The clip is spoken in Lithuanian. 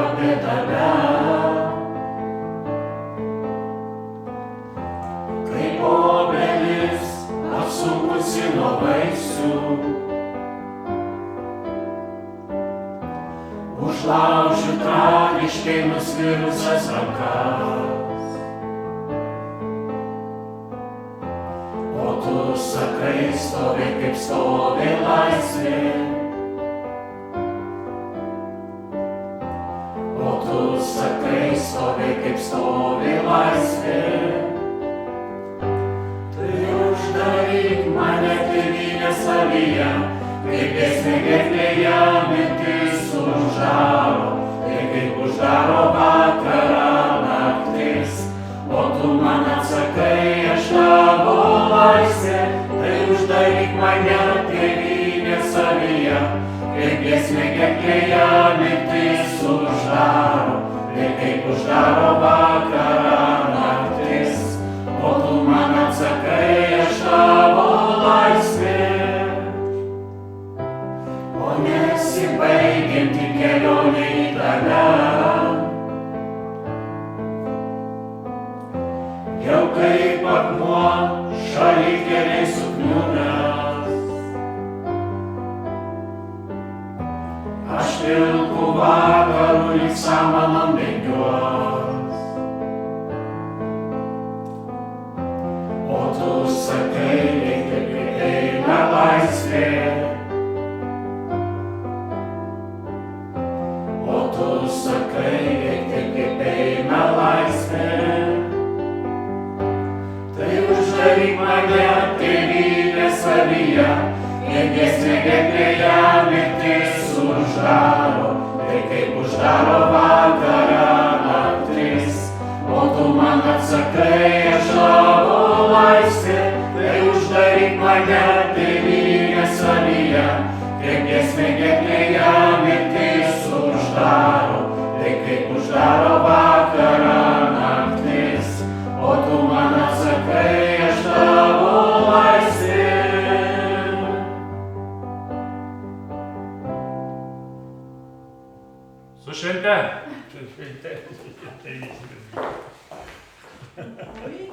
apie tave. Kaip obelis apsunkusi nuo vaisių, užlaužiu tragiškai nusvirusias rankas. O tu sakai, stovi kaip stovi laisvė. O tu sakai, stovi kaip stovi laisvė. Tai uždaryk mane tėvynę savyje, kaip giesmė gerklėje mirtis uždaro, tai kaip uždaro vakarą naktis. O tu man atsakai, aš tavo laisvė, tai uždaryk mane tėvynę savyje, kaip giesmė gerklėje mirtis uždaro, tai kaip uždaro vakarą naktis. O tu man atsakai, aš tavo laisvė. O nesibaigianti kelionė į tave, jau kaip akmuo šalikelėj sukniubęs. Aš pilku vakaru lyg samanom bėgiuos. O tu sakai, eiti kaip eina laisvė. O tu sakai, eiti kaip eina laisvė. Tai uždaryk mane tėvynę savyje, kaip giesmė gerklėje mirtis uždaro, tai kaip uždaro vakarą naktis. O tu man atsakai, aš tavo laisvė, tai uždaryk mane tėvynę savyje, kaip giesmė gerklėje mirtis uždaro, tai kaip uždaro vakarą naktis. O tu man atsakai, aš tavo laisvė. Su švente! Oi.